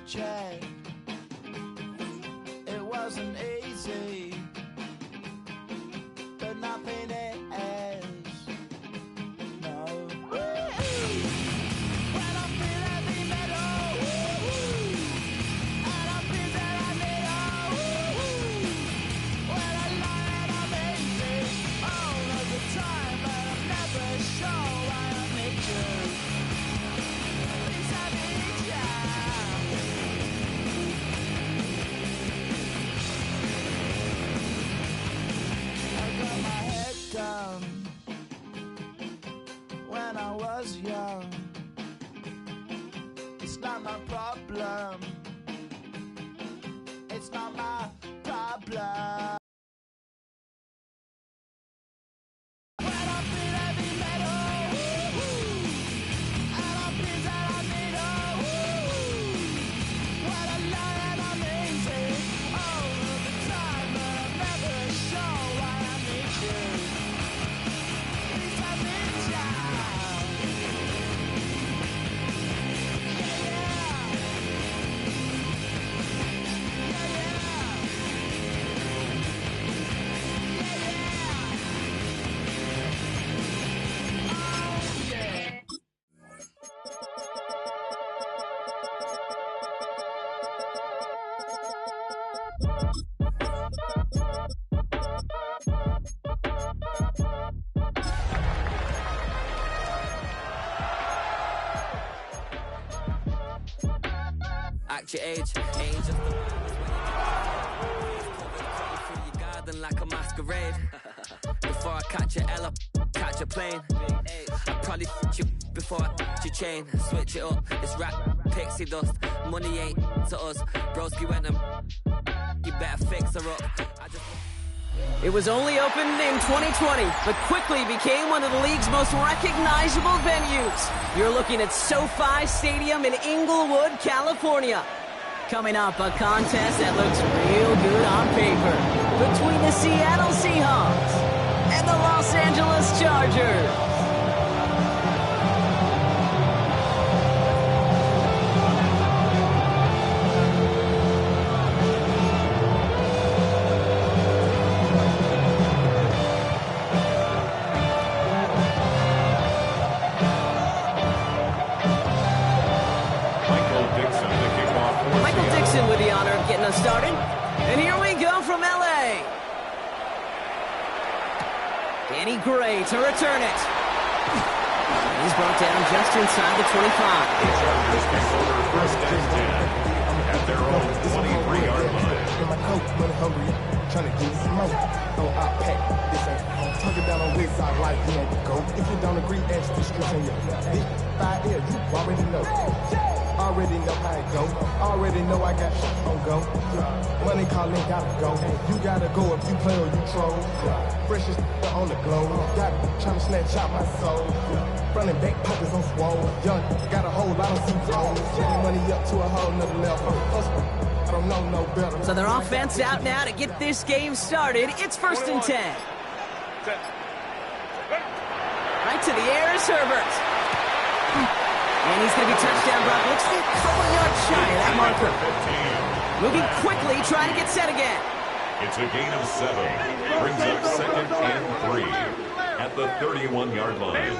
check. It wasn't easy, but nothing is. No. When I feel heavy metal, and I feel that I need when I lie and I'm easy all of the time, but I'm never sure why I need you. Please I need you. I got my head down when I was young. It's not my problem. It's not my problem. When I feel heavy metal, and I feel that I need when I lie and I'm easy all of the time, but I'm never sure why I need you. Please I need you. Act your age, age of the man is when you get through your garden like a masquerade. Before I catch a Ella, catch a plane. I probably you before I your chain. Switch it up, it's rap, pixie dust. Money ain't to us. Broski went and you better fix her up. It was only opened in 2020, but quickly became one of the league's most recognizable venues. You're looking at SoFi Stadium in Inglewood, California. Coming up, a contest that looks real good on paper between the Seattle Seahawks and the Los Angeles Chargers. With the honor of getting us started. And here we go from LA. Danny Gray to return it. He's brought down just inside the 25. First and 10 at their own 23-yard line. My coat, money hungry, trying to get some more. So I pack this ain't tuck it down on this side like you ain't go. If you don't agree, ask the streets in your big 5 years, you already know. Already know how it go. Already know I got shit on go. Money calling, gotta go. You gotta go if you play or you troll. Freshest on the glow. Got trying to snatch out my soul. Running back pockets on swole. Young, got a whole lot of some clothes. Getting money up to a whole nother level. I don't know no better. So their offense out now to get this game started. It's 1st and 10. Right to the air is Herbert. And he's going to be touchdown, Brock. Looks like a couple yards shy of that marker. Moving quickly, trying to get set again. It's a gain of 7. Brings up 2nd and 3 at the 31-yard line.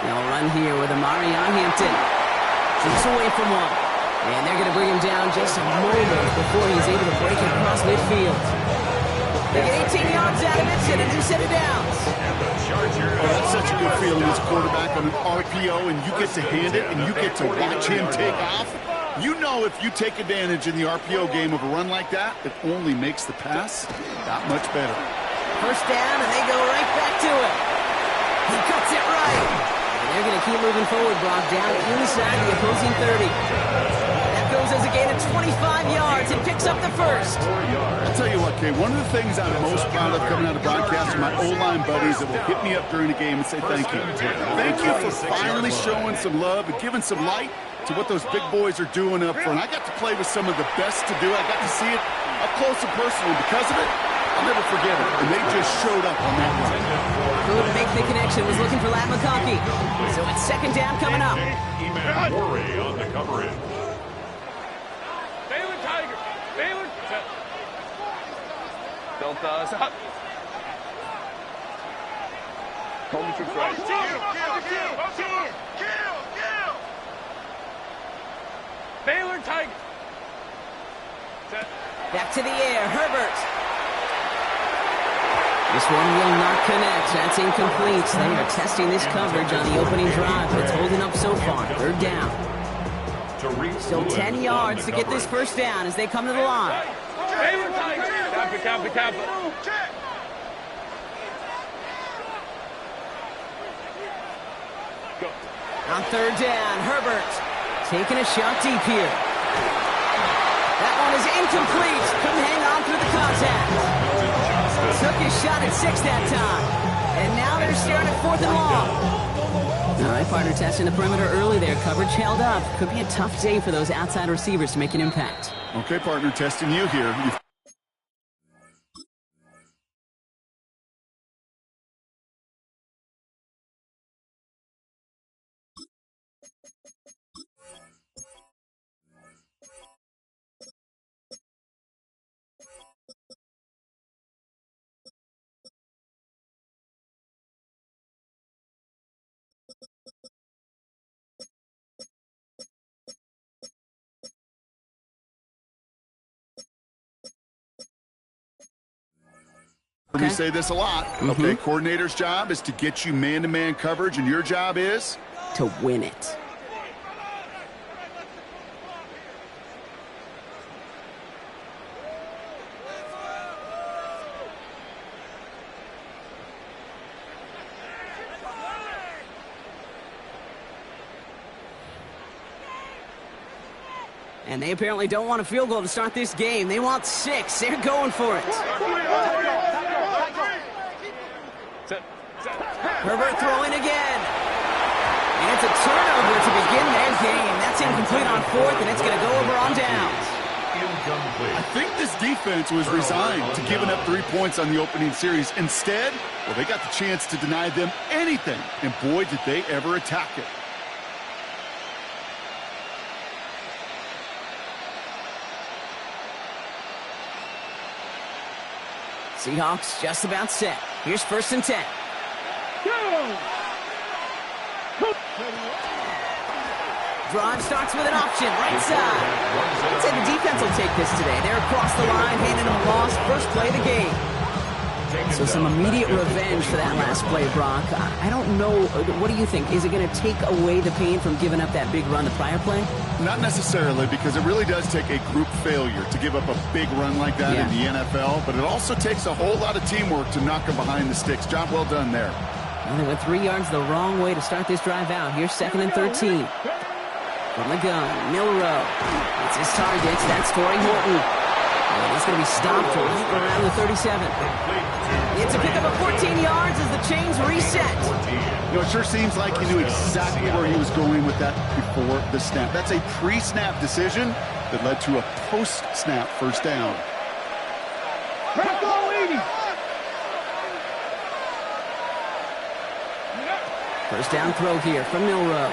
They'll run here with Amari on Hampton. He's away from one. And they're going to bring him down just a moment before he's able to break it across midfield. They get 18 yards out of it and a new set of downs. Oh, that's such a good feeling as quarterback on an RPO, and you get to hand it, and you get to watch him take off. You know if you take advantage in the RPO game of a run like that, it only makes the pass that much better. First down, and they go right back to it. He cuts it right. And they're going to keep moving forward, Brock, down inside the opposing 30. That goes as a gain of 25 yards and picks up the first. I'll tell you what, Kay, one of the things I'm most proud of coming out of broadcast are my O-line buddies that will hit me up during the game and say thank you. Thank you for finally showing some love and giving some light to what those big boys are doing up front. I got to play with some of the best to do. I got to see it up close and personal. And because of it, I I'll never forget it. And they just showed up on that run. Couldn't make the connection. Was looking for Lat McConkey. So it's second down coming up. Eman Worry on the coverage. Baylor Tiger. Baylor. Delta. Stop. Home troops right. Kill. Baylor Tiger. Back to the air. Herbert. This one will not connect. That's incomplete. They are testing this coverage on the opening drive, but it's holding up so far. Third down. Still 10 yards to get this first down as they come to the line. Baylor Tiger. Kappa. On third down, Herbert taking a shot deep here. That one is incomplete. Couldn't hang on through the contact. Took his shot at 6 that time. And now they're staring at 4th and long. All right, partner, testing the perimeter early there. Coverage held up. Could be a tough day for those outside receivers to make an impact. Okay, partner, testing you here. We say this a lot. Okay, coordinator's job is to get you man-to-man coverage, and your job is? To win it. And they apparently don't want a field goal to start this game. They want 6. They're going for it. Herbert throwing again. And it's a turnover to begin their game. That's incomplete on 4th, and it's going to go over on downs. I think this defense was resigned to giving up 3 points on the opening series. Instead, well, they got the chance to deny them anything. And boy, did they ever attack it. Seahawks just about set. Here's 1st and 10. Drive starts with an option, right side. I'd say the defense will take this today. They're across the line, handing them a loss. First play of the game. So some immediate revenge for that last play, Brock. I don't know. What do you think? Is it going to take away the pain from giving up that big run the prior play? Not necessarily, because it really does take a group failure to give up a big run like that in the NFL, but it also takes a whole lot of teamwork to knock them behind the sticks. Job well done there. Well, they went 3 yards the wrong way to start this drive out. Here's 2nd and 13. From the gun, Milrow. It's his target. That's Torrey Horton. And he's going to be stopped around the 37. It's a pickup of 14 yards as the chains reset. You know, it sure seems like he knew exactly where he was going with that before the snap. That's a pre-snap decision that led to a post-snap first down. First down throw here from Milrow.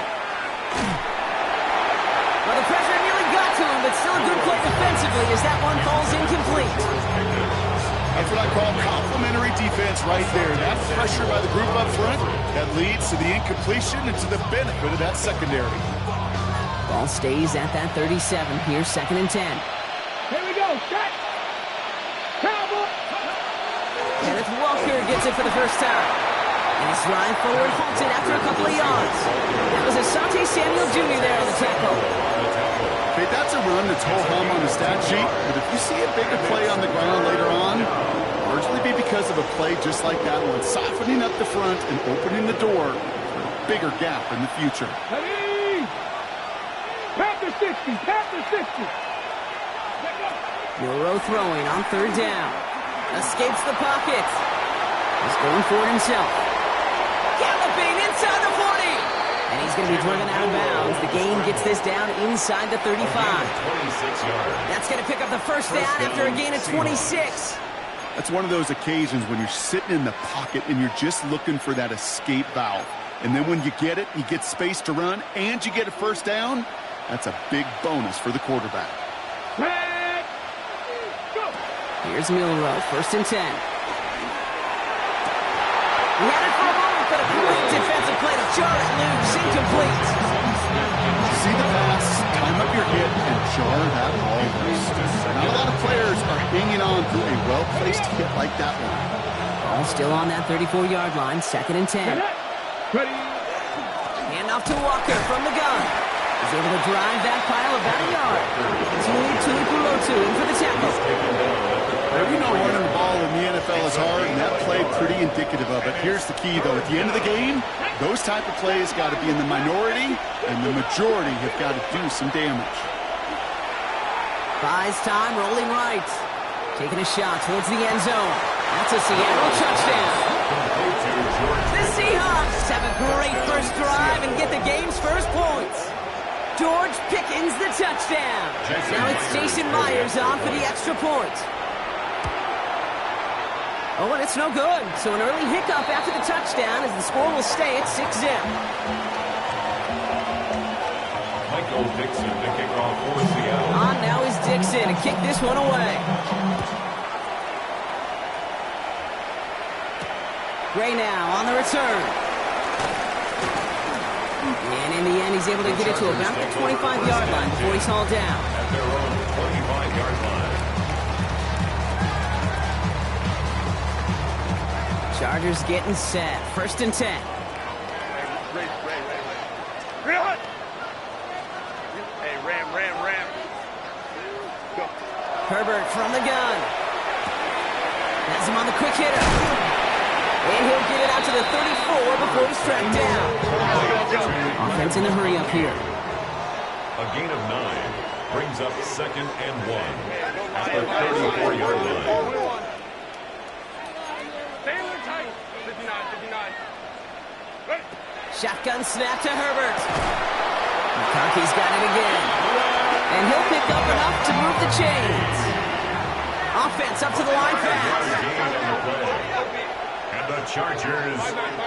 Well, the pressure nearly got to him, but still a good play defensively as that one falls incomplete. That's what I call complimentary defense right there. That pressure by the group up front, that leads to the incompletion and to the benefit of that secondary. Ball stays at that 37. Here's 2nd and 10. Here we go. Shot. Cowboy. Kenneth Walker gets it for the first time. And his drive forward halted after a couple of yards. That was Asante Samuel Jr. there on the tackle. Okay, that's a run that's ho-hum on the stat sheet, but if you see a bigger play on the ground later on, largely be because of a play just like that one, softening up the front and opening the door for a bigger gap in the future. Hey! Panther 60! Panther 60! Milrow throwing on 3rd down. Escapes the pocket. He's going for it himself. Galloping inside the 40. And he's going to be driven out of bounds. The gain gets this down inside the 35. 26 yards. That's going to pick up the first down after a gain of 26. That's one of those occasions when you're sitting in the pocket and you're just looking for that escape valve. And then when you get it, you get space to run, and you get a first down, that's a big bonus for the quarterback. Here's Milrow, 1st and 10. He had it for a moment, but a great defensive play to jar it loose, incomplete. See the pass, time up your hit, and jar that ball loose. Not a lot of players are hanging on to a well-placed hit like that one. Ball still on that 34-yard line, 2nd and 10. Ready. Hand off to Walker from the gun. He's able to drive that pile about a yard. Tuipulotu in for the tackle. We know running the ball in the NFL is hard, and that play pretty indicative of it. Here's the key, though. At the end of the game, those type of plays got to be in the minority, and the majority have got to do some damage. Buys time, rolling right. Taking a shot towards the end zone. That's a Seattle touchdown. The Seahawks have a great first drive and get the game's first points. George Pickens the touchdown. Now it's Jason Myers on for the extra point. Oh, and it's no good. So an early hiccup after the touchdown as the score will stay at 6-0. Michael Dixon to kick off for Seattle. On now is Dixon to kick this one away. Gray now on the return. And in the end, he's able to get it to about the 25-yard line before he's hauled down. At their own 25-yard line. Chargers getting set. 1st and 10. Ram. Hey, ram. Go. Herbert from the gun. Has him on the quick hitter. And he'll get it out to the 34 before he's tracked down. Offense in a hurry up here. A gain of 9 brings up 2nd and 1 at the 34-yard line. Shotgun snap to Herbert. McConkey's got it again. And he'll pick up enough to move the chains. Offense up to the line fast. And the Chargers,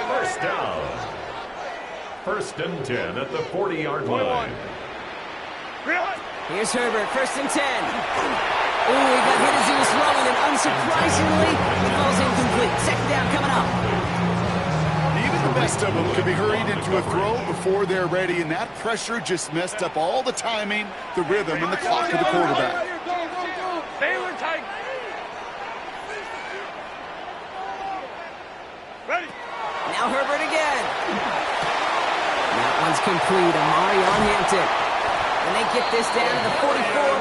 first down. 1st and 10 at the 40-yard line. Here's Herbert, 1st and 10. Ooh, he got hit as he was throwing, and unsurprisingly, the ball's incomplete. 2nd down coming up. Even the best of them can be hurried into a throw before they're ready, and that pressure just messed up all the timing, the rhythm, and the clock of the quarterback. Baylor tight. Ready. Now Herbert again. That one's complete. Amari on Hampton. And they get this down to the 44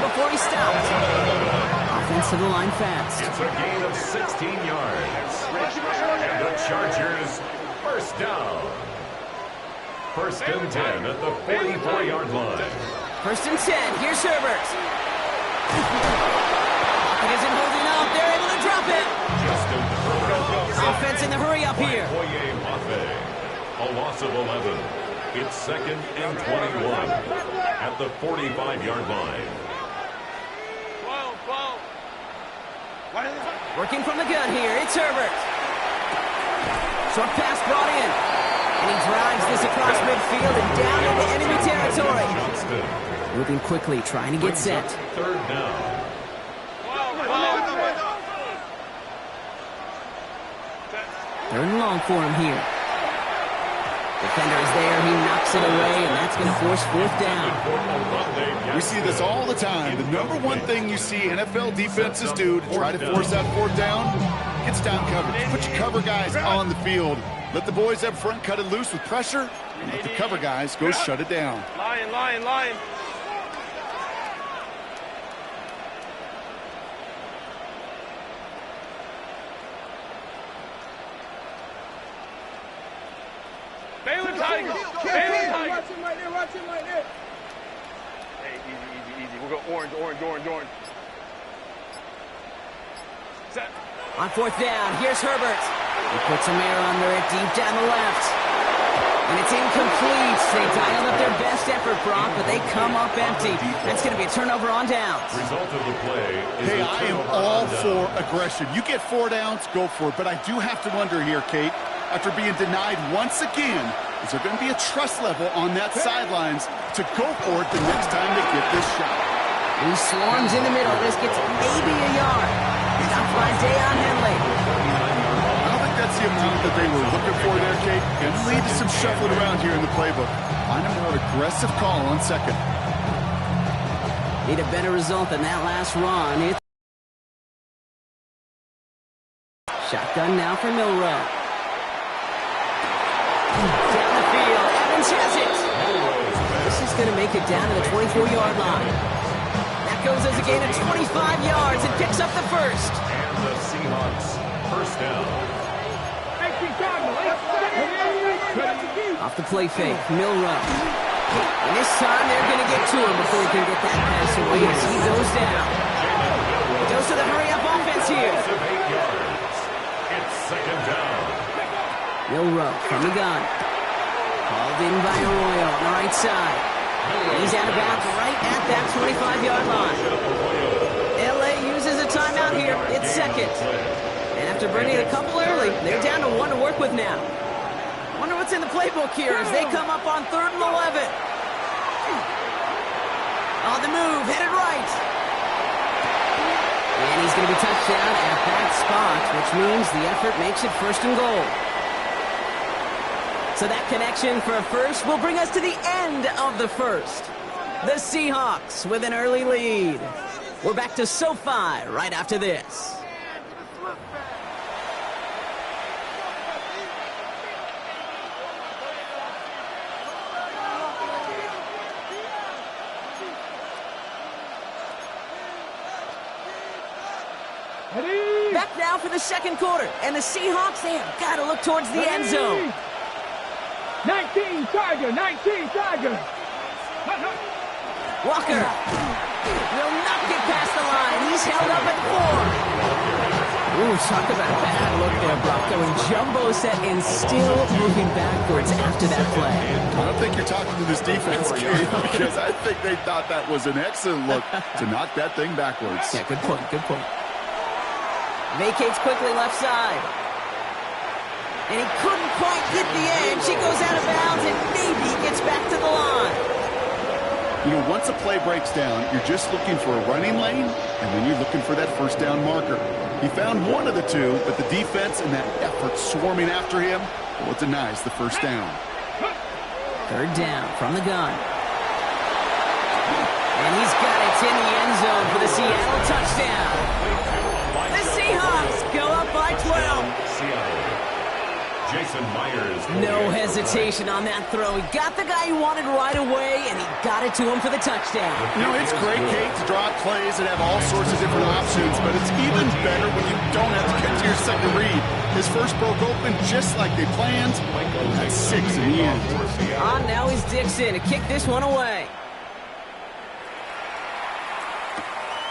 before he stops. Offense to the line fast. It's a gain of 16 yards. And the Chargers, first down. 1st and 10 at the 44-yard line. 1st and 10. Here's Herbert. It isn't holding up. They're able to drop it. Justin Herbert. Offense in the hurry up here. A loss of 11. It's 2nd and 21 at the 45-yard line. Working from the gun here. It's Herbert. Short pass brought in. And he drives this across midfield and down into enemy territory. Johnston Moving quickly, trying to get set. 3rd down. 3rd and long for him here. Defender is there. He knocks it away, and that's going to force 4th down. We see this all the time. The number one thing you see NFL defenses do to try to force that 4th down, gets down coverage. Put your cover guys on the field. Let the boys up front cut it loose with pressure, and let the cover guys go shut it down. Lion. Baylor Tigers. Watch him right there. Hey, easy. We'll go orange. Set. On 4th down, here's Herbert. He puts some air under it deep down the left. And it's incomplete. They dialed up their best effort, Brock, but they come up empty. That's going to be a turnover on downs. Result of the play is Hey, a I am turnover all on for downs. aggression. You get 4 downs, go for it. But I do have to wonder here, Kate, after being denied once again, is there going to be a trust level on that sidelines to go for it the next time they get this shot? He swarms in the middle. This gets maybe a yard. Stopped by Deion Henley. I don't think that's the amount that they were looking for there, Kate. Going to lead to some shuffling around here in the playbook. Find a more aggressive call on second. Need a better result than that last run. Shotgun now for Milrow. Down the field. Evans has it. This is going to make it down to the 24-yard line. That goes as a gain of 25 yards and picks up the first. And the Seahawks first down. Off the play fake, Milrow. And this time they're going to get to him before he can get that pass away as he goes down. Goes to the hurry-up offense here. 8 yards. It's second down. Milrow from the gun. Called in by Arroyo on the right side. He's out of bounds right at that 25-yard line. LA uses a timeout here. It's second. And after bringing a couple early, they're down to 1 to work with now. Wonder what's in the playbook here as they come up on 3rd and 11. On the move, headed right. And he's going to be touched down at that spot, which means the effort makes it 1st and goal. So that connection for a first will bring us to the end of the first. The Seahawks with an early lead. We're back to SoFi right after this. Back now for the second quarter. And the Seahawks, they have got to look towards the end zone. 19 Tiger, 19 Tiger. Walker will not get past the line. He's held up at 4. Ooh, talk about a bad look there, Brock. Going jumbo set and still moving backwards after that play. I don't think you're talking to this defense, Kate, because I think they thought that was an excellent look to knock that thing backwards. Yeah, good point, good point. Vacates quickly left side. And he couldn't quite get the edge. He goes out of bounds and maybe gets back to the line. You know, once a play breaks down, you're just looking for a running lane, and then you're looking for that first down marker. He found one of the two, but the defense and that effort swarming after him, well, it denies the first down. 3rd down from the gun. And he's got it in the end zone for the Seattle touchdown. The Seahawks go up by 12. Seattle. Jason Myers. No hesitation on that throw. He got the guy he wanted right away, and he got it to him for the touchdown. You know, it's great, Kate, to draw up plays and have all sorts of different options, but it's even better when you don't have to get to your second read. His first broke open just like they planned. That's 6 in the end. Now he's Dixon to kick this one away.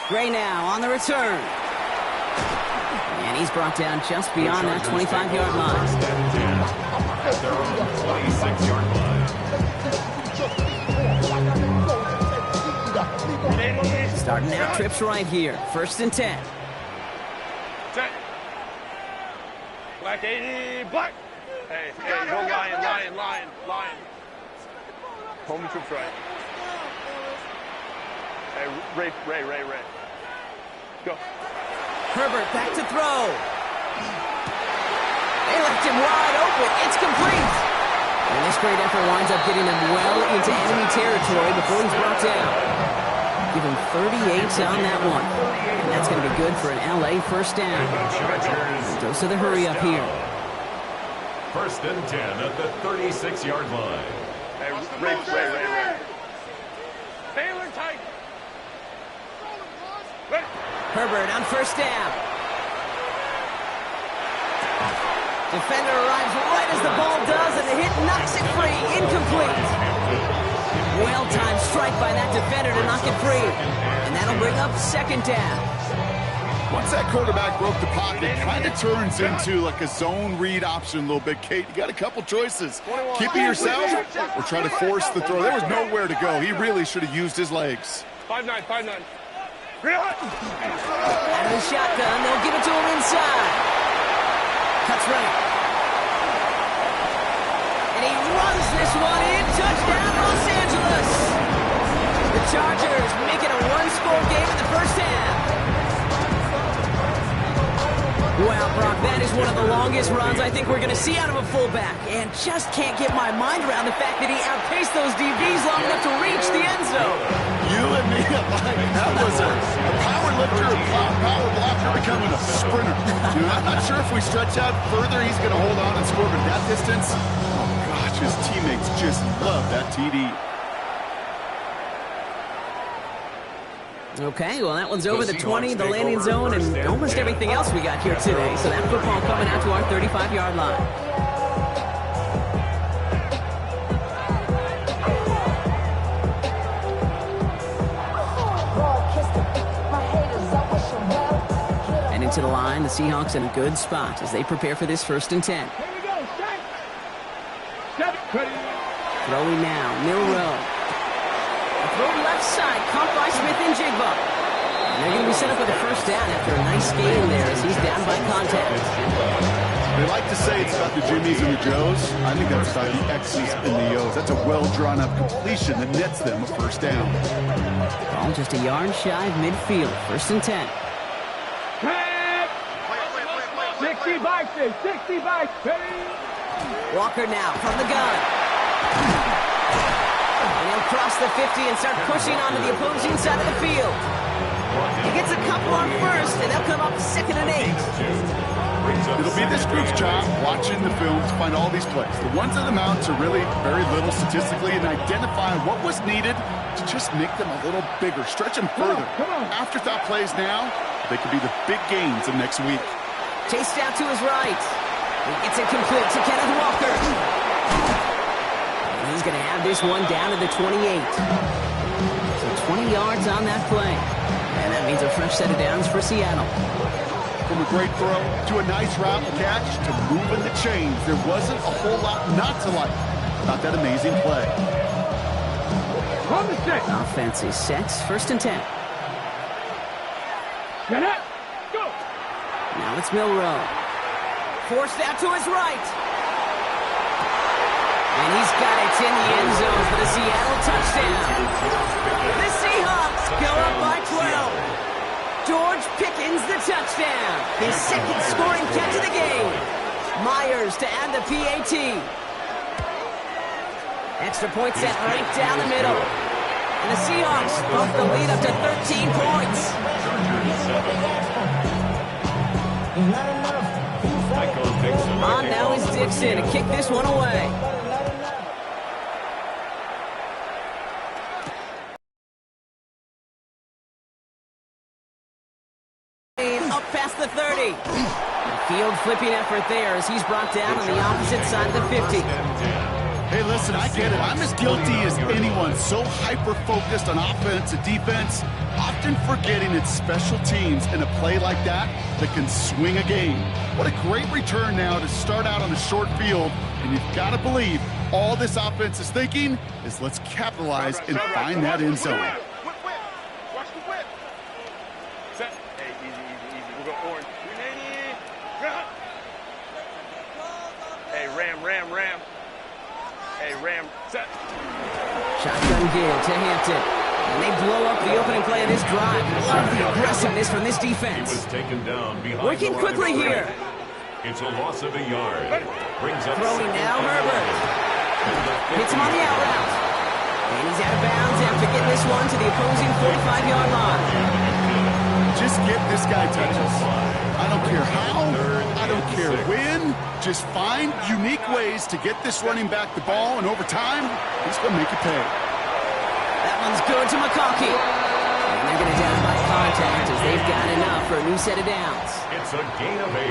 Gray now on the return. And he's brought down just beyond that 25-yard line. At their own 26-yard line. Starting out trips right here. 1st and 10. Set. Black 80, black. Hey, go lion. Home trips right. Hey, Ray. Go. Herbert back to throw. They left him wide open. It's complete. And this great effort winds up getting him well into enemy territory before he's brought down. Give him 38 on that one. And that's going to be good for an LA first down. Goes to the hurry up here. 1st and 10 at the 36-yard line. Hey, Ray. Baylor tight. Herbert on 1st down. Defender arrives right as the ball does, and the hit knocks it free. Incomplete. Well-timed strike by that defender to knock it free. And that'll bring up 2nd down. Once that quarterback broke the pocket, it kind of turns into like a zone read option a little bit, Kate. You got a couple choices. Keep it yourself or try to force the throw. There was nowhere to go. He really should have used his legs. 5-9, 5-9. Out of the shotgun, they'll give it to him inside. Cuts right. And he runs this one in. Touchdown, Los Angeles. The Chargers make it a one-score game in the first half. Wow, Brock, that is one of the longest runs I think we're going to see out of a fullback. And just can't get my mind around the fact that he outpaced those DBs long enough to reach the end zone. You and me alike. That was a power lifter, a power blocker becoming a sprinter. I'm not sure if we stretch out further, he's going to hold on and score, but that distance, oh gosh, his teammates just love that TD. Okay, well, that one's over the 20, the landing zone, and almost everything else we got here today. So that football coming out to our 35-yard line. And into the line, the Seahawks in a good spot as they prepare for this 1st and 10. Throwing now, Milroe. Throw left side, caught by Smith and Jigba. And they're going to be set up with a 1st down after a nice gain there as he's down by contact. They like to say it's about the Jimmies and the Joes. I think that's about the X's and the O's. That's a well-drawn-up completion that nets them a 1st down. Ball just a yard shy of midfield, 1st and 10. 60 bikes, 60 bikes, Walker now from the gun. And he'll cross the 50 and start pushing onto the opposing side of the field. He gets a couple on 1st, and they'll come up 2nd and 8. It'll be this group's job watching the film to find all these plays. The ones that amount to really very little statistically and identifying what was needed to just make them a little bigger, stretch them further. Afterthought plays now, they could be the big gains of next week. Chased out to his right. He gets it complete to Kenneth Walker. He's going to have this one down to the 28. So 20 yards on that play. And that means a fresh set of downs for Seattle. From a great throw to a nice route catch to moving the chains, there wasn't a whole lot not to like about that amazing play. Offense is set. 1st and 10. Get it! Go! Now it's Milroe. Forced out to his right. And he's got it in the end zone for the Seattle touchdown. The Seahawks go up by 12. George Pickens the touchdown. His 2nd scoring catch of the game. Myers to add the PAT. Extra point set right down the middle. And the Seahawks bump the lead up to 13 points. On now is Dixon to kick this one away. Up past the 30. Field flipping effort there as he's brought down on the opposite side of the 50. Hey, listen, I get it. I'm as guilty as anyone. So hyper-focused on offense and defense, often forgetting it's special teams in a play like that that can swing a game. What a great return now to start out on the short field. And you've got to believe all this offense is thinking is let's capitalize and find that end zone. Watch the whip. Set. Hey, easy. We'll go orange. 380. Hey, ram. Hey, ram. Set. Shotgun give to Hampton. And they blow up the opening play of this drive. Love the aggressiveness from this defense. He was taken down behind Working the quickly line. here. It's a loss of a yard. Brings up Throwing now, Herbert. Hits him on the out route. And he's out of bounds after getting this one to the opposing 45-yard line. Just get this guy touches. I don't care how, I don't care when. Just find unique ways to get this running back the ball, and over time, he's going to make it pay. That one's good to McConkey. And they're going to down by contact as they've got enough for a new set of downs. It's a gain of 8.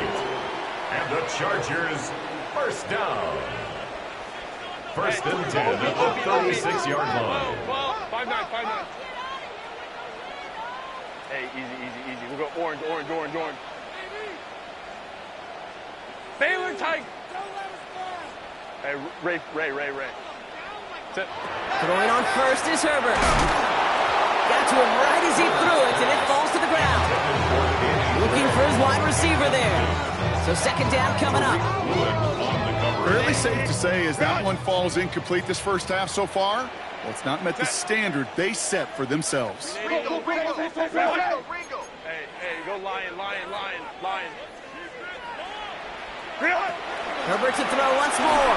And the Chargers, 1st down. 1st and 10 at the 36-yard line. 5-9. Hey, easy. We'll go orange. Baylor Tiger. Hey, Ray. That's it. Throwing on first is Herbert. Got to him right as he threw it, and it falls to the ground. Looking for his wide receiver there. So second down coming up. Fairly safe to say as that one falls incomplete this first half so far. Well, it's not met the standard they set for themselves. Ringo. Hey, go lion. Herbert to throw once more.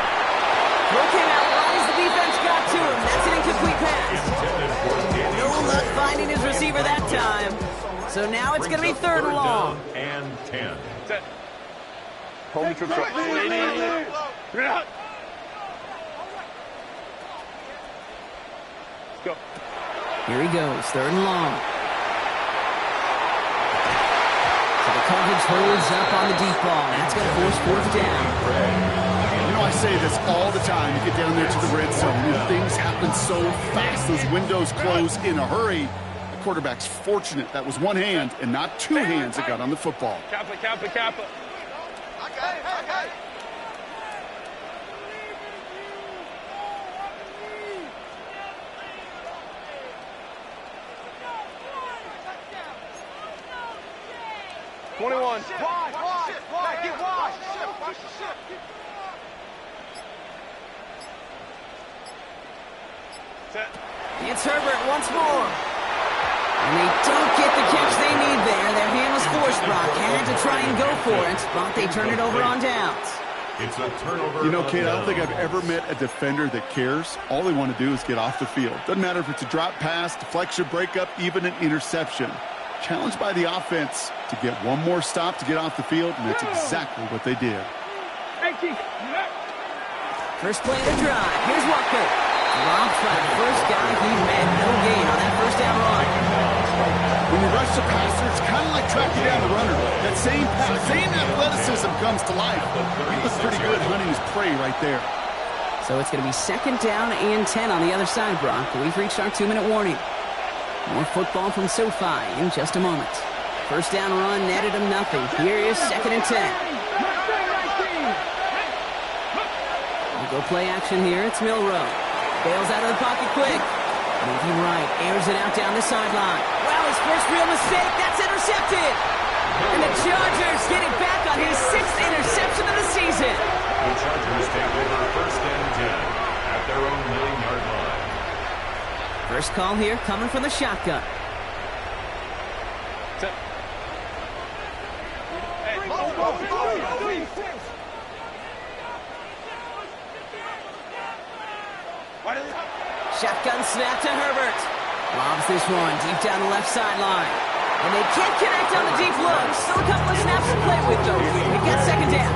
Throw came out right as the defense got to him. That's an incomplete pass. No luck finding his receiver that time. So now it's going to be third and long. And 10. Set. Home trip. Let's go. Here he goes, third and long. So the coverage holds up on the deep ball. That's going to force fourth down. You know, I say this all the time. You get down there to the red zone, and things happen so fast. Those windows close in a hurry. The quarterback's fortunate that was one hand and not two hands that got on the football. Kappa. Hey. 21. Get washed. Set. It's Herbert once more. And they don't get the catch they need there. Their hand was forced, Brock. Had to try and go for it, but they turn it over on downs. It's a turnover. You know, Kate, I don't think I've ever met a defender that cares. All they want to do is get off the field. Doesn't matter if it's a drop pass, deflection, breakup, even an interception. Challenged by the offense to get one more stop to get off the field, and that's exactly what they did. First play of the drive. Here's Walker. Robbed by the first guy he met. No gain on that first down run. When you rush the passer, it's kind of like tracking down the runner. That same pass, same athleticism comes to life. He was pretty good hunting his prey right there. So it's going to be second down and 10 on the other side, Brock. We've reached our 2-minute warning. More football from SoFi in just a moment. First down run netted him nothing. Here is second and 10. We'll go play action here. It's Milrow. Bails out of the pocket quick. Moving right. Airs it out down the sideline. Wow, his first real mistake. That's intercepted. And the Chargers get it back on his 6th interception of the season. The Chargers take over first and 10 at their own 9-yard line. First call here coming from the shotgun. Set. Shotgun snap to Herbert. Lobs this one deep down the left sideline. And they can't connect on the deep look. Still a couple of snaps to play with, though. They got second down.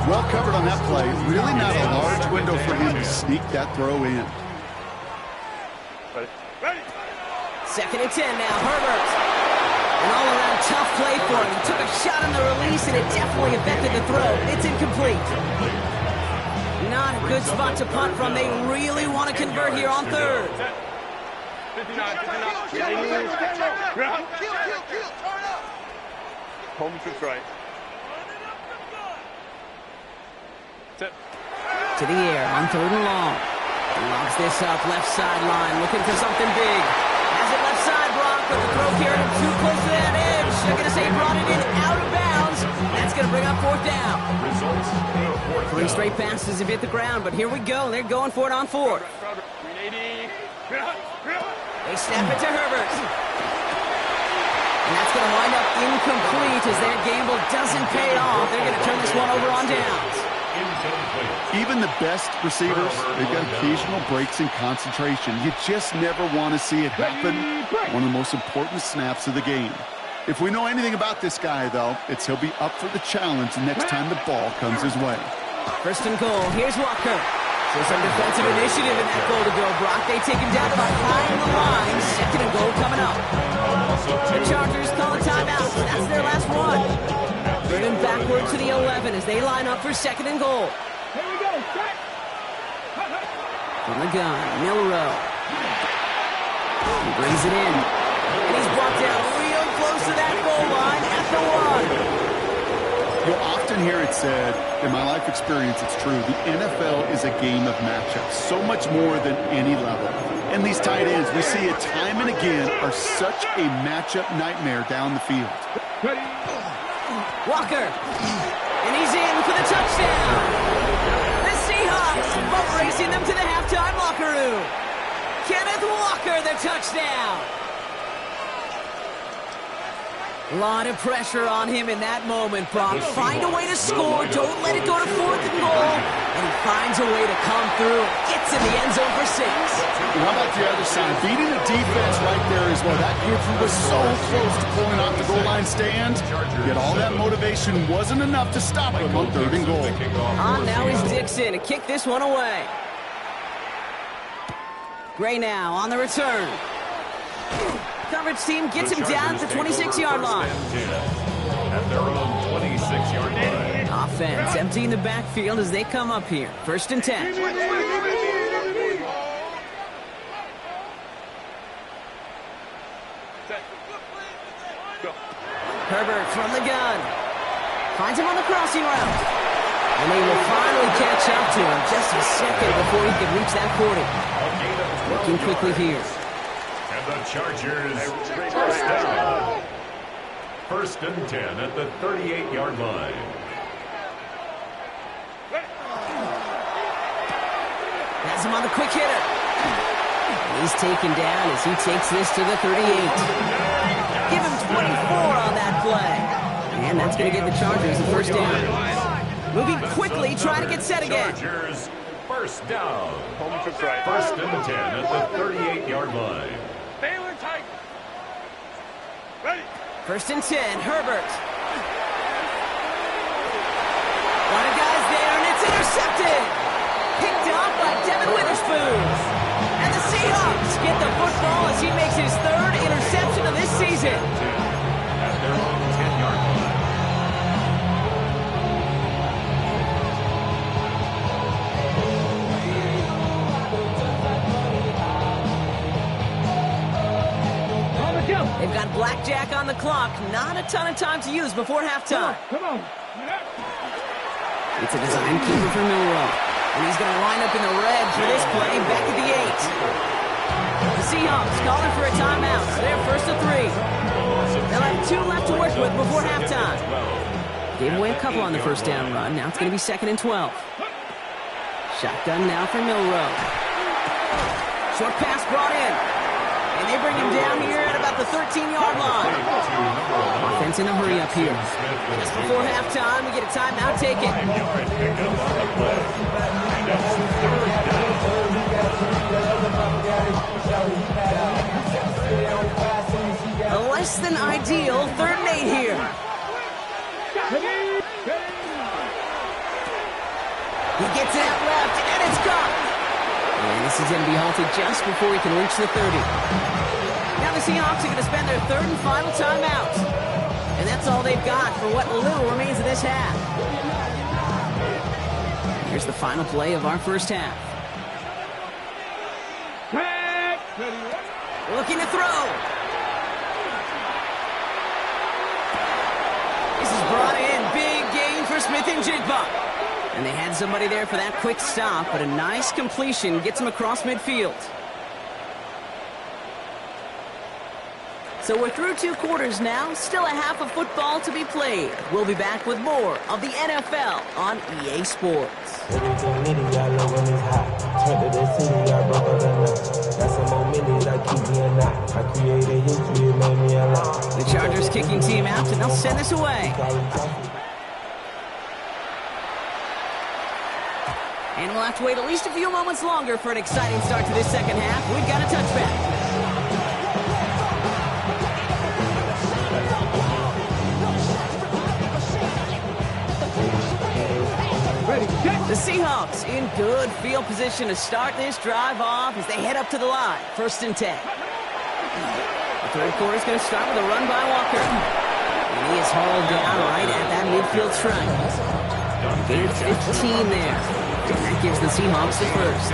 Well covered on that play. Really not a large window for him to sneak that throw in. Ready. Second and 10 now, Herbert. An all-around tough play for him. He took a shot on the release, and it definitely affected the throw. It's incomplete. Not a good spot to punt from. They really want to convert here on third. 59. Home trips right. Set. To the air on third and long. Lobs this up left sideline, looking for something big. Has it left side, Brock, but the throw carried him too close to that edge. They're going to say he brought it in out of bounds. That's going to bring up fourth down. Results. 3 straight passes have hit the ground, but here we go. They're going for it on fourth. 380. They snap it to Herbert. And that's going to wind up incomplete as their gamble doesn't pay off. They're going to turn this one over on downs. Even the best receivers, they've got occasional breaks in concentration. You just never want to see it happen. One of the most important snaps of the game. If we know anything about this guy, though, it's he'll be up for the challenge the next time the ball comes his way. First and goal. Here's Walker. So some defensive initiative in that goal to go, Brock. They take him down about behind the line. Second and goal coming up. The Chargers call a timeout. That's their last one. Turning backward to the 11 as they line up for second and goal. Here we go. From the gun, Milrow. He brings it in. And he's brought down You'll often hear it said, in my life experience, it's true, the NFL is a game of matchups, so much more than any level. And these tight ends, we see it time and again, are such a matchup nightmare down the field. Walker, and he's in for the touchdown. The Seahawks both racing them to the halftime locker room. Kenneth Walker, the touchdown. A lot of pressure on him in that moment, Brock. Find a way to score. Don't let it go to 4th and goal. And he finds a way to come through. Gets in the end zone for 6. How about the other side? Beating the defense right there as well. That group was so close to pulling off the goal line stand. Yet all that motivation wasn't enough to stop him on 3rd and goal. Now is Dixon to kick this one away. Gray now on the return. Coverage team gets him down at the 26-yard line. At their own 26-yard line. Offense emptying the backfield as they come up here. 1st and 10. Herbert from the gun. Finds him on the crossing route. And they will finally catch up to him just a second before he can reach that 40. Looking quickly here. And the Chargers first down. 1st and 10 at the 38-yard line. Has him on the quick hitter. He's taken down as he takes this to the 38. Give him 24 on that play. And that's going to give the Chargers the 1st down. Moving quickly, trying to get set again. Chargers first down. 1st and 10 at the 38-yard line. Baylor Tigers. Ready. 1st and 10, Herbert. A lot of guys there, and it's intercepted. Picked up by Devin Witherspoon. And the Seahawks get the football as he makes his 3rd interception of this season. At their own 10-yard line. They've got blackjack on the clock. Not a ton of time to use before halftime. Come on. It's a design keeper for Milroe. And he's going to line up in the red for this play back at the 8. The Seahawks calling for a timeout. So they're 1st and 3. They'll have 2 left to work with before halftime. Gave away a couple on the 1st down run. Now it's going to be 2nd and 12. Shotgun now for Milroe. Short pass brought in. And they bring him down here at about the 13-yard line. Offense in a hurry up here. Just before halftime, we get a timeout taken. A less than ideal 3rd and 8 here. He gets it out left, and it's gone. And this is going to be halted just before he can reach the 30. Now the Seahawks are going to spend their 3rd and final timeout. And that's all they've got for what little remains of this half. Here's the final play of our 1st half. Looking to throw. This is brought in. Big gain for Smith and Jigba. And they had somebody there for that quick stop, but a nice completion gets him across midfield. So we're through 2 quarters now. Still a half of football to be played. We'll be back with more of the NFL on EA Sports. The Chargers kicking team out, and they'll send this away. And we'll have to wait at least a few moments longer for an exciting start to this 2nd half. We've got a touchback. The Seahawks in good field position to start this drive off as they head up to the line. 1st and 10. The 3rd quarter is going to start with a run by Walker. And he is hauled down right at that midfield stripe. Gain of 15 there. And that gives the Seahawks the 1st.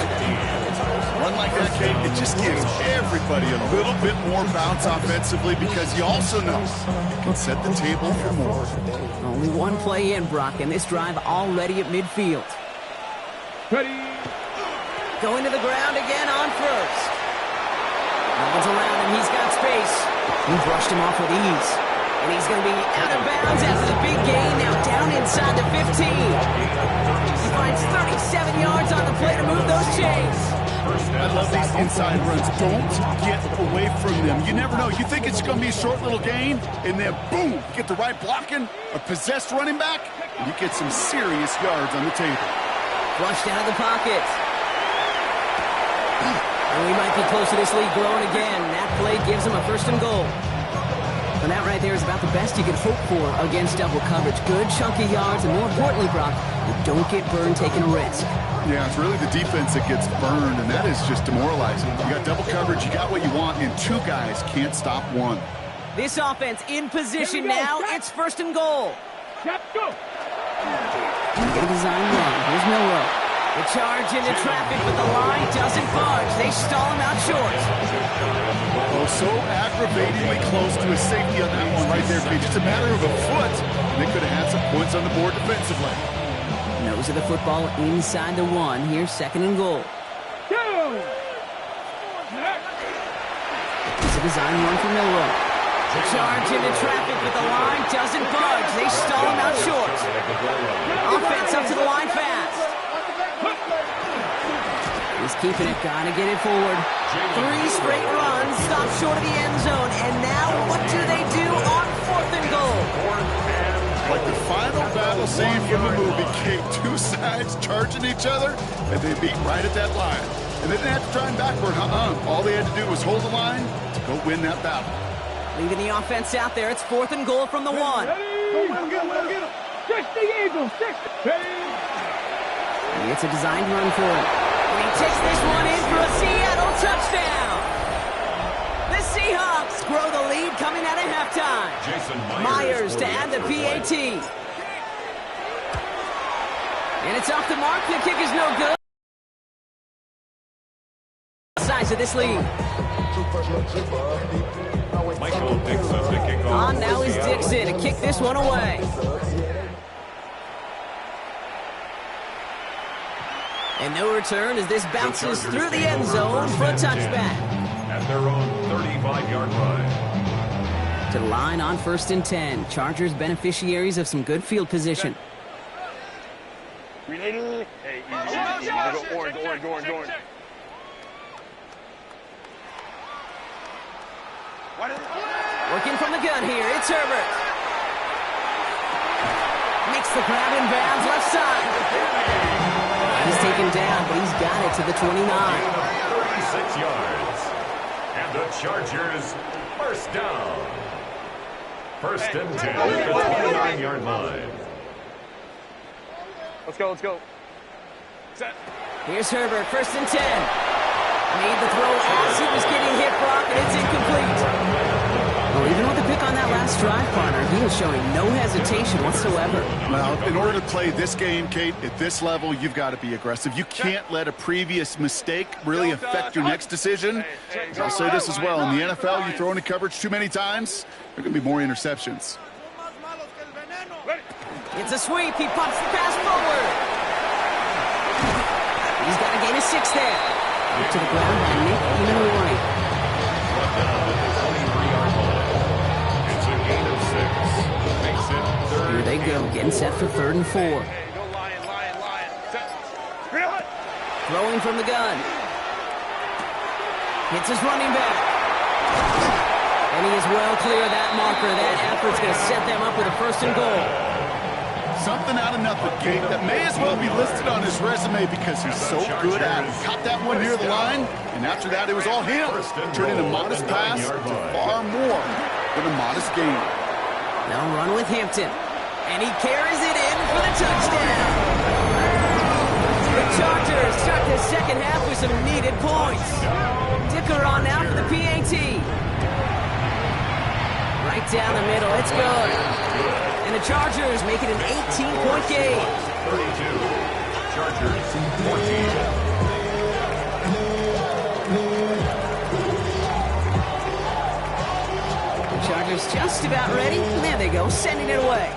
run like that, Kate, it just gives everybody a little bit more bounce offensively because you also know you can set the table for more. Only one play in, Brock, and this drive already at midfield. Ready. Going to the ground again on first. No one's around him. He's got space. He brushed him off with ease. And he's going to be out of bounds after the big gain. Now down inside the 15. He finds 37 yards on the play to move those chains. I love these inside runs. Don't get away from them. You never know. You think it's going to be a short little gain, and then boom, get the right blocking, a possessed running back, and you get some serious yards on the table. Flushed out of the pocket. And we might be close to this lead growing again. That play gives him a 1st and goal. And that right there is about the best you can hope for against double coverage. Good chunky yards, and more importantly, Brock, you don't get burned taking a risk. Yeah, it's really the defense that gets burned, and that is just demoralizing. You got double coverage, you got what you want, and 2 guys can't stop one. This offense in position now. It's 1st and goal. Go. Get a design run. Here's Milrow. The charge into traffic, but the line doesn't budge. They stall him out short. Oh, so aggravatingly close to a safety on that one right there. It's just a matter of a foot. They could have had some points on the board defensively. Nose of the football inside the 1. Here's 2nd and goal. Go. It's a design run for Milrow. The charge into traffic, but the line doesn't budge. They stall him out short. Offense up to the line fast. He's keeping it. Gotta get it forward. 3 straight runs. Stop short of the end zone. And now what do they do on 4th and goal? Like the final battle scene from the movie, Kate. 2 sides charging each other, and they beat right at that line. And they didn't have to try and backward. All they had to do was hold the line to go win that battle. Leaving the offense out there. It's 4th and goal from the 1. Get him. 60 Eagles. 60. It's a designed run for him. And he takes this one in for a Seattle touchdown. The Seahawks grow the lead coming out of halftime. Myers to add the PAT. And it's off the mark. The kick is no good. Size of this lead. Michael Dixon to kick off. On now is Dixon to kick this one away. And no return as this bounces through the end zone for a touchback. At their own 35-yard line. To the line on 1st and 10. Chargers beneficiaries of some good field position. Hey, easy. Go orange. Working from the gun here, it's Herbert. Makes the grab in bounds left side. He's taken down, but he's got it to the 29. 36 yards. And the Chargers, 1st down. 1st and 10 at the 29-yard line. Let's go. Set. Here's Herbert, 1st and 10. Made the throw as he was getting hit, Brock, and it's incomplete. Well, even with the pick on that last drive, partner, he was showing no hesitation whatsoever. Well, in order to play this game, Kate, at this level, you've got to be aggressive. You can't let a previous mistake really affect your next decision. I'll say this as well. In the NFL, you throw into coverage too many times, there are going to be more interceptions. It's a sweep. He pumps the pass forward. He's got a gain of 6 there. Up to the ground by Nick White. It's a gain of 6. Makes it 3rd. Here they go, getting set for 3rd and 4. Hey, go lion. Set. Throwing from the gun. Hits his running back. And he is well clear of that marker. That effort's going to set them up with a 1st and goal. Something out of nothing, Kate, that may as well be listed on his resume because he's so good at it. Caught that one near the line, and after that, it was all him. Turning a modest pass to far more than a modest gain. Now run with Hampton. And he carries it in for the touchdown. The Chargers start the 2nd half with some needed points. Dicker on now for the PAT. Right down the middle, it's good. And the Chargers make it an 18-point game. 32. Chargers 14. receiver's just about ready. And there they go, sending it away.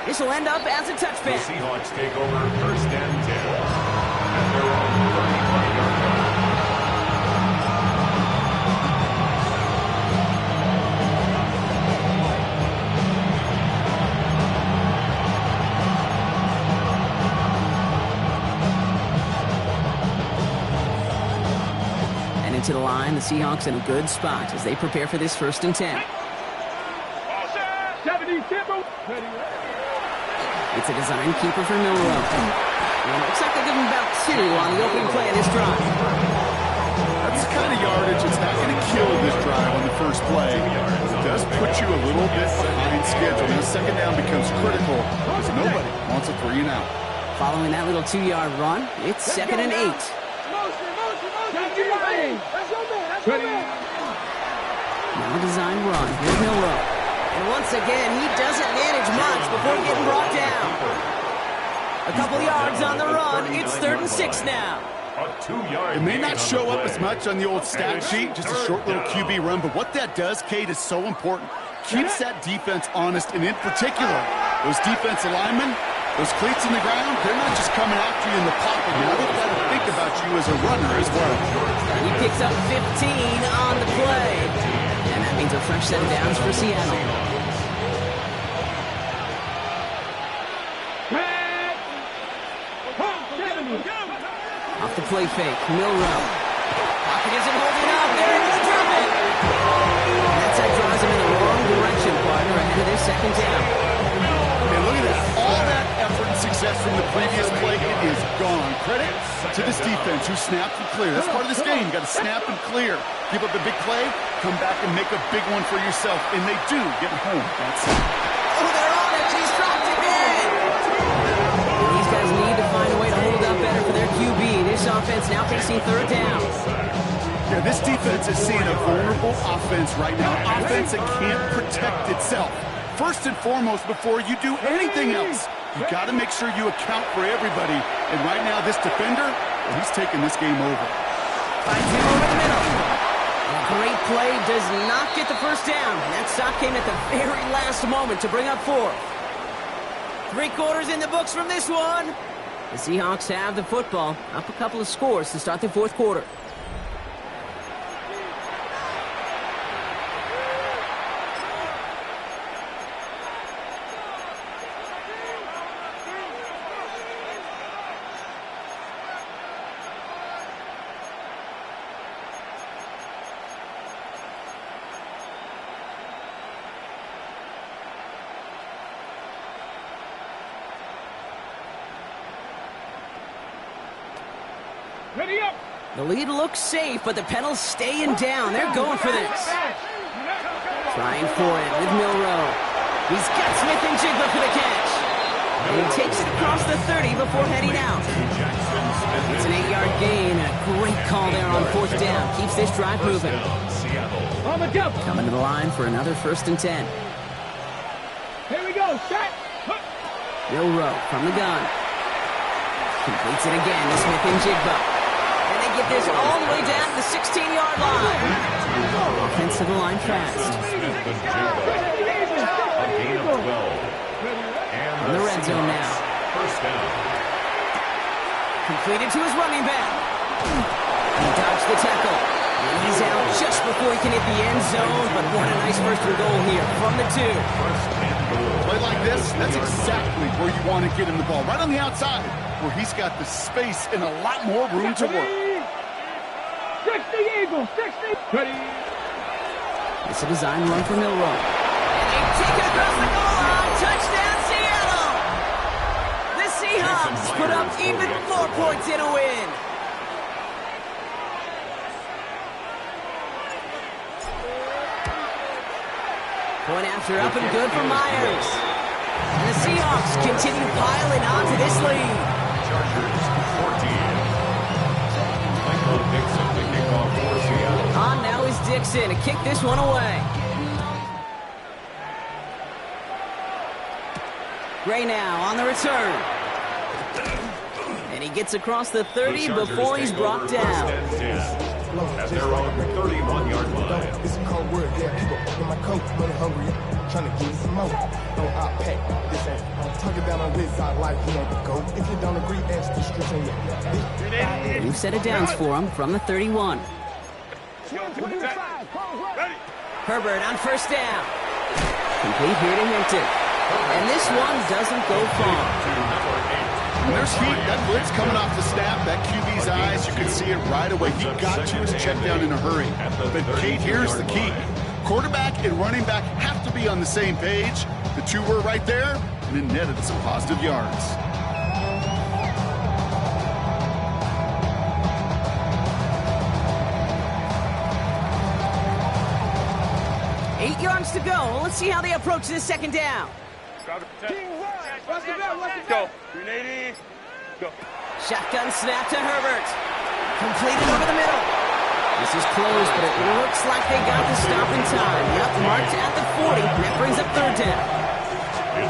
This will end up as a touchback. The Seahawks take over first and 10 at their own 35-yard line. And into the line, the Seahawks in a good spot as they prepare for this first and 10. It's a design keeper for Milrow. And it looks like they'll give him about 2 on the opening play of this drive. That's the kind of yardage that's not going to kill this drive on the first play. It does put you a little bit behind schedule. Now, second down becomes critical because nobody wants a 3 and out. Following that little 2-yard run, it's 2nd and 8. Now a design run. Here's Milrow. And once again, he doesn't manage much before getting brought down. A couple yards on the run. It's 3rd and 6 now. It may not show up as much on the old stat sheet, just a short little QB run, but what that does, Kate, is so important. Keeps that defense honest, and in particular, those defensive linemen, those cleats in the ground, they're not just coming after you in the pocket. Now they've got to think about you as a runner as well. He picks up 15 on the play. And that means a fresh set of downs for Seattle. Off the play fake, Milrow. Pocket isn't holding up. They're able to drop it. And that side draws him in the wrong direction, partner, ahead of their second down. And look at that. All that effort and success from the previous play, it is gone. Credit to this defense who snapped and cleared. That's part of this game. You got to snap and clear. Give up a big play, come back and make a big one for yourself. And they do get home. That's it. Oh, they're on it. He's dropped it in. These guys need to find a way to hold up better for their QB. This offense now facing 3rd down. Yeah, this defense is seeing a vulnerable offense right now. An offense that can't protect itself. First and foremost, before you do anything else, you got to make sure you account for everybody. And right now, this defender, well, he's taking this game over. Finds him over the middle. A great play does not get the first down. That stop came at the very last moment to bring up 4. 3 quarters in the books from this one. The Seahawks have the football, up a couple of scores to start the 4th quarter. The lead looks safe, but the pedals staying down. They're going for this. Trying for it with Milrow. He's got Smith and Jigba for the catch. And he takes it across the 30 before heading out. It's an 8-yard gain. A great call there on 4th down. Keeps this drive moving. Coming to the line for another 1st and 10. Here we go, set. Milrow from the gun. Completes it again to Smith and Jigba. And they get this all the way down to the 16-yard line. Offensive line fast. Smith and Jigba, a gain of 12. And In the red zone now. First down. Completed to his running back. He dodged the tackle. And he's out just before he can hit the end zone. But what a nice first and goal here from the 2. Play like this, that's exactly where you want to get him the ball. Right on the outside, where he's got the space and a lot more room to work. 60 Eagles, 60. Ready. It's a design run for Milrow. And they take it across the goal line. Touchdown, Seattle! The Seahawks put up even more points in a win. Point after up and good for Myers. And the Seahawks continue piling onto this lead. Chargers 14. Michael Dixon to kick off for Seattle. On now is Dixon to kick this one away. Gray now on the return. And he gets across the 30 before he's brought down. explode. At Just their like own a record 31-yard line. It's a cold word, yeah. People in my coat, money hungry, trying to give me some more. No, I pack. This ain't. I'm talking down on this side like he ain't the goat. If you don't agree, ask the streets on your New set of downs for him from the 31. Herbert on first down. Complete here to Hinton. And this one doesn't go far. When there's heat, that blitz coming off the snap, that QB's eyes, you can see it right away. He got to his check down in a hurry. But Kate, here's the key. Quarterback and running back have to be on the same page. The two were right there, and it netted some positive yards. Eight yards to go. Let's see how they approach this second down. Go. 380. Go. Shotgun snap to Herbert. Completed over the middle. This is close, but it looks like they got the stop in time. Yep, marked at the 40. That brings up third down.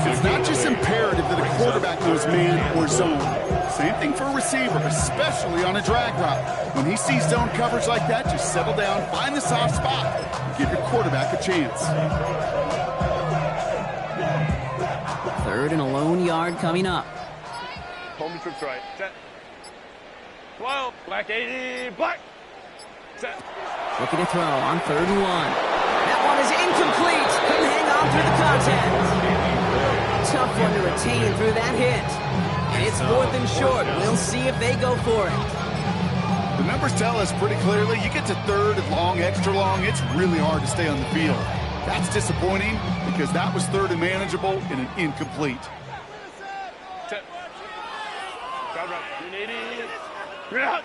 It's not just imperative that a quarterback knows man or zone. Same thing for a receiver, especially on a drag route. When he sees zone coverage like that, just settle down, find the soft spot, and give your quarterback a chance. Third and a lone yard coming up. Homie trips right. Set. 12. Black 80. Black. Set. Looking to throw on third and one. That one is incomplete. Couldn't hang on through the contact. Tough one to retain through that hit. And it's fourth and short. We'll see if they go for it. The numbers tell us pretty clearly, you get to third and long, extra long, it's really hard to stay on the field. That's disappointing because that was third and manageable and an incomplete. Set. Crowd run. 380. You're out.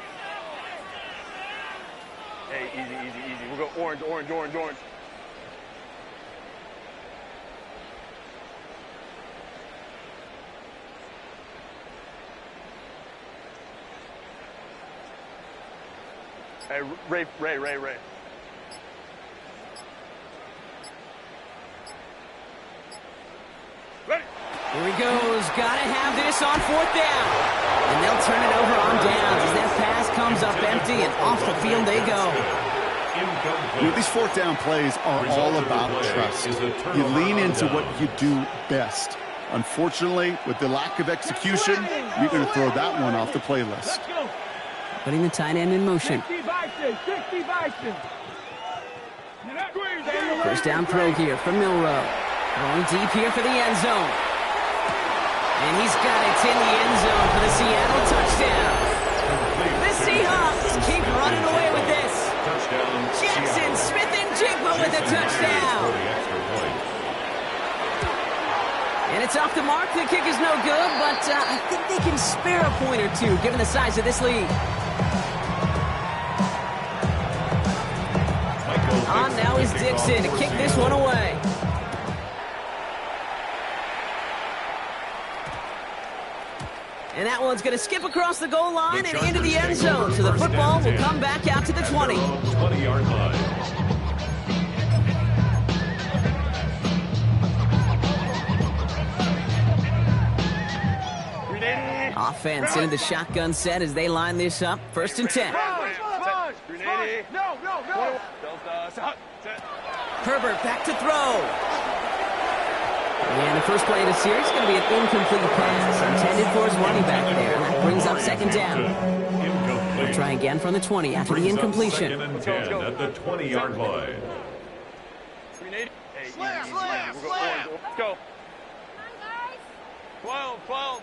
Hey, easy, easy, easy. We'll go orange, orange, orange, orange. Hey, Ray. Ready. Here he goes. Gotta have this on fourth down. And they'll turn it over on downs as that pass comes up empty and off the field they go. You know, these fourth down plays are all about trust. You lean into what you do best. Unfortunately, with the lack of execution, you're going to throw that one off the playlist. Putting the tight end in motion. First down throw here from Milrow. Going deep here for the end zone. And he's got it in the end zone for the Seattle touchdown. The Seahawks keep running away with this. Jackson Smith-Njigba with a touchdown. And it's off the mark. The kick is no good, but I think they can spare a point or two given the size of this lead. On now is Dixon to kick this one away. And that one's going to skip across the goal line and into the end zone. So the football will come back out to the 20. 20-yard line. Offense into the shotgun set as they line this up. First and 10. Herbert back to throw. And the first play of the series is going to be an incomplete pass intended for his running back there. That brings up second down. We'll try again from the 20 after the incompletion. Second and 10 at the 20-yard line. Slam. Let's go. 12.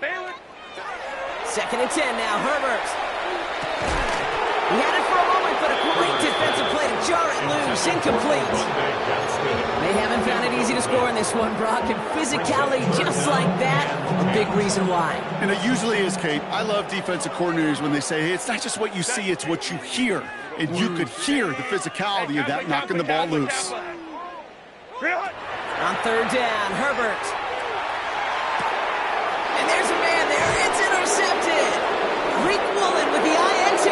Baylor. Second and 10 now, Herbert. He had it for a moment, but a great defensive play to jar it loose. Incomplete. They haven't found it easy to score in this one, Brock, and physicality just like that, a big reason why. And it usually is, Kate. I love defensive coordinators when they say, hey, it's not just what you see, it's what you hear. And you could hear the physicality of that knocking the ball loose. On third down, Herbert. And there's a man there. It's intercepted. Greek Woolen with the INT.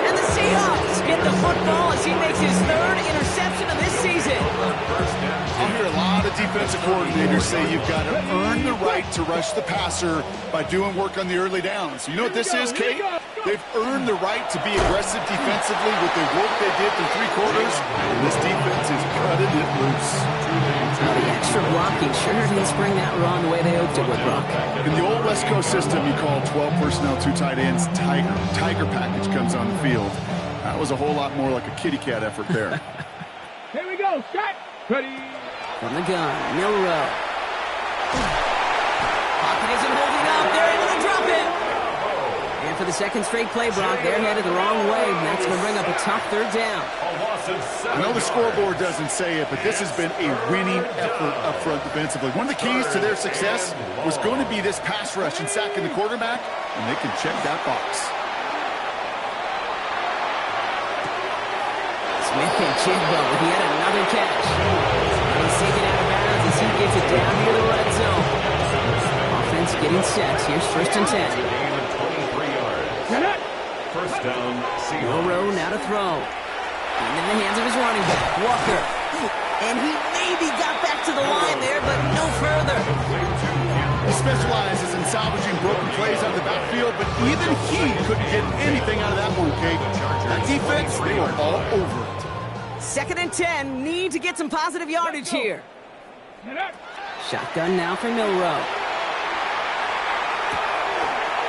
And the Seahawks get the football as he makes his third interception of this season. I'll hear a lot of defensive coordinators say you've got to earn the right to rush the passer by doing work on the early downs. You know what this is, Kate? They've earned the right to be aggressive defensively with the work they did through 3 quarters, and this defense is cutting it loose. Now the extra blocking sure didn't spring that run the way they hoped it would, Brock. In the old West Coast system, you call 12 personnel, 2 tight ends, Tiger. Tiger package comes on the field. That was a whole lot more like a kitty cat effort there. Here we go. Shot. Ready. From the gun, Milrow. Pocket isn't holding up. They're able to drop it. And for the second straight play, Brock, they're headed the wrong way. That's going to bring up a tough third down. I know the scoreboard doesn't say it, but this has been a winning effort up front defensively. One of the keys to their success was going to be this pass rush and sacking the quarterback, and they can check that box. Smith and Chigbo with yet another catch. He's taken out of bounds as he gets it down near the red zone. Offense getting set. Here's 1st and 10. First down, Milrow now to throw. And in the hands of his running back, Walker. And he maybe got back to the line there, but no further. He specializes in salvaging broken plays out of the backfield, but even he couldn't get anything out of that one, Kate. That defense, they were all over it. 2nd and 10, need to get some positive yardage here. Shotgun now for Milrow.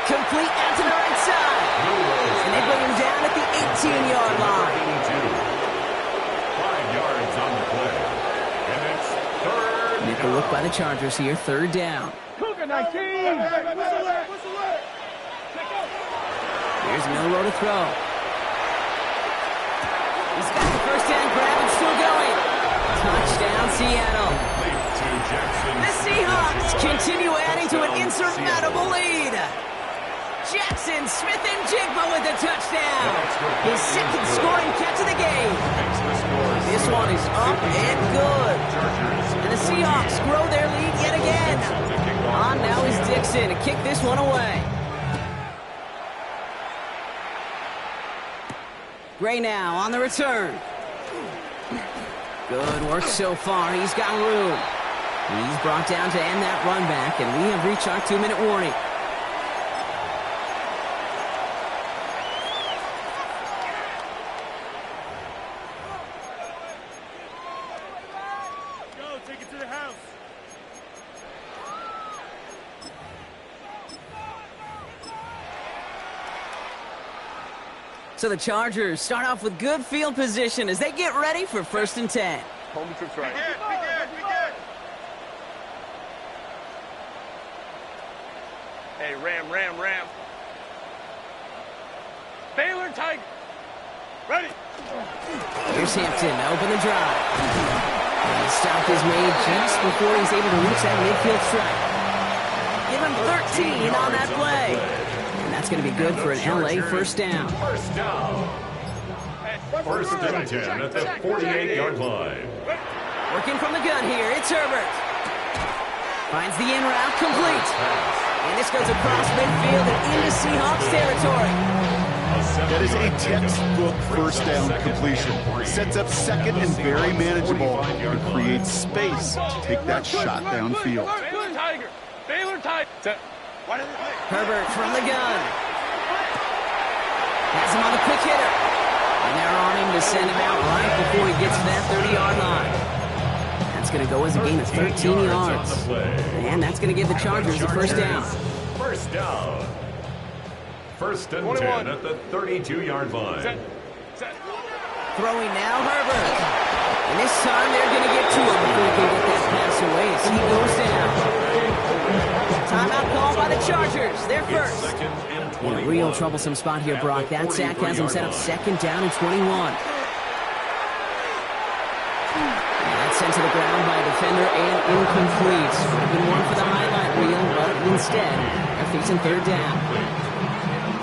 Complete out to the right side. And they bring him down at the 18-yard line. 5 yards on the play. And it's 3rd. Make a look by the Chargers here, 3rd down. Cougar 19. Here's Milrow to throw. He's got the first down grab and still going. Touchdown, Seattle. The Seahawks continue adding to an insurmountable lead. Jackson Smith and Jigba with the touchdown. His 2nd scoring catch of the game. This one is up and good. And the Seahawks grow their lead yet again. On now is Dixon to kick this one away. Gray now on the return. Good work so far. He's got room. He's brought down to end that run back, and we have reached our 2-minute warning. So the Chargers start off with good field position as they get ready for 1st and 10. Home troops right. Hey, Ram. Baylor Tiger. Ready. Here's Hampton to open the drive. And the stop is made just before he's able to reach that midfield strike. Give him 13 on that play. And that's going to be good for an LA first down. First down. 1st and 10 at the 48-yard line. Working from the gun here, it's Herbert. Finds the in route complete. And this goes across midfield and into Seahawks territory. That is a textbook first down completion. Sets up 2nd and very manageable and creates space to take that shot downfield. Baylor Tiger. Herbert from the gun. Has him on the quick hitter. And they're on him to send him out right before he gets to that 30-yard line. That's going to go as a gain of 13 yards. And that's going to give the Chargers the first down. First down. 1st and 10 at the 32-yard line. Throwing now, Herbert. And this time they're going to get to him before he can get that pass away as he goes down. Timeout call by the Chargers. They're first. In a real troublesome spot here, Brock. That sack has him set up 2nd down and 21. And that's sent to the ground by a defender and incomplete. Would have been one for the highlight reel, but instead, they're facing 3rd down.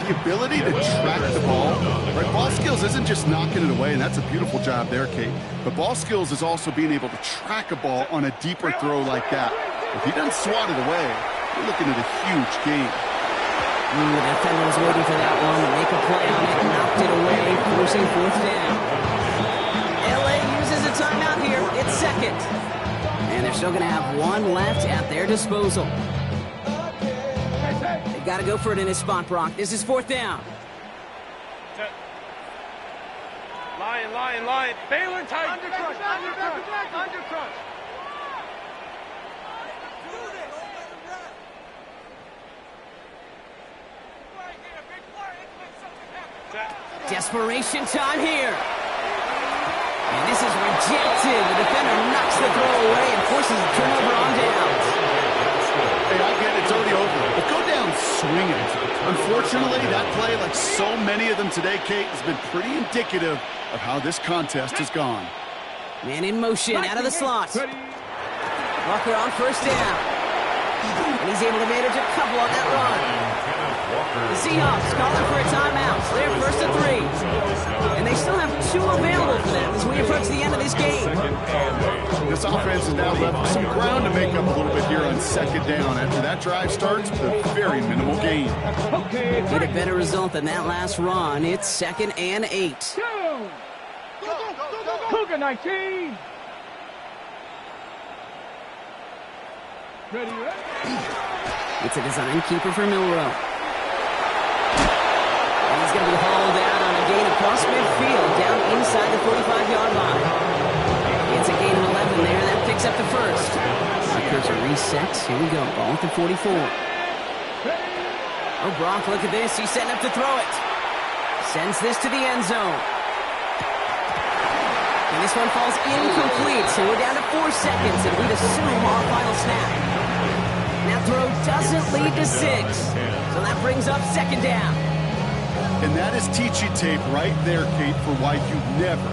The ability to track the ball, right? Ball skills isn't just knocking it away, and that's a beautiful job there, Kate. But ball skills is also being able to track a ball on a deeper throw like that. If he doesn't swat it away, you're looking at a huge gain. The defender was waiting for that one to make a play on it, knocked it away, forcing 4th down. LA uses a timeout here. It's 2nd. And they're still going to have one left at their disposal. They've got to go for it in his spot, Brock. This is 4th down. Lion. Baylor tight. Under crunch. Desperation time here. And this is rejected. The defender knocks the throw away and forces a turnover on downs. Hey, I get it. It's already over. But go down swinging. Unfortunately, that play, like so many of them today, Kate, has been pretty indicative of how this contest has gone. Man in motion, out of the slot. Walker on 1st down. And he's able to manage a couple on that run. The Seahawks calling for a timeout. They're 1st and 3. And they still have 2 available for them as we approach the end of this game. This offense has now left some ground to make up a little bit here on 2nd down after that drive starts with a very minimal gain. Get a better result than that last run. It's 2nd and 8. Cougar 19. Ready? It's a design keeper for Milrow. And he's going to be hauled out on a gain across midfield down inside the 45-yard line. It's a gain of 11 there. That picks up the 1st. Markers are reset. Here we go. Ball at the 44. Oh, Brock, look at this. He's setting up to throw it. Sends this to the end zone. And this one falls incomplete, so we're down to 4 seconds, and we'd assume our final snap. That throw doesn't lead to 6, so that brings up 2nd down. And that is teaching tape right there, Kate, for why you never,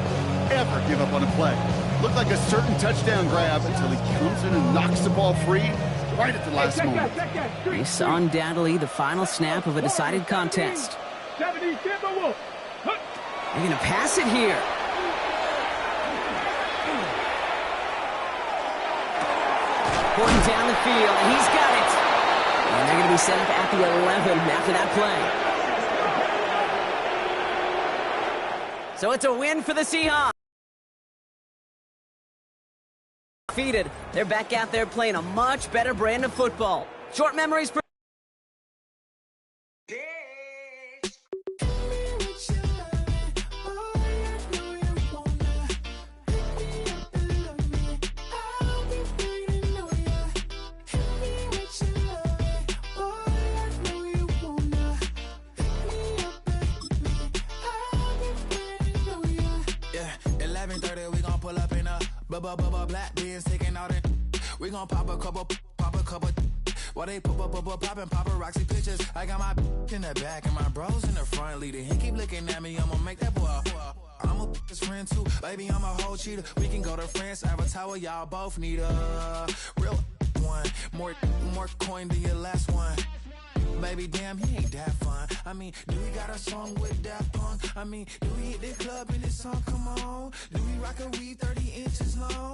ever give up on a play. Looked like a certain touchdown grab until he comes in and knocks the ball free right at the last moment. This undoubtedly the final snap of a decided contest. They're going to pass it here. Pointing down the field, and he's got it. And they're going to be set up at the 11 after that play. So it's a win for the Seahawks. Defeated. They're back out there playing a much better brand of football. Short memories. Black beans taking out it. We gon' pop a couple. While they poppin' paparazzi pictures. I got my in the back and my bros in the front leading. He keep looking at me, I'ma make that boy. I'm a his friend too, baby, I'm a whole cheater. We can go to France, Avatar, y'all both need a real one. More coin than your last one. Baby, damn, he ain't that fun. I mean, do we got a song with Daft Punk? I mean, do we hit the club in this song? Come on. Do we rock a weed 30 inches long?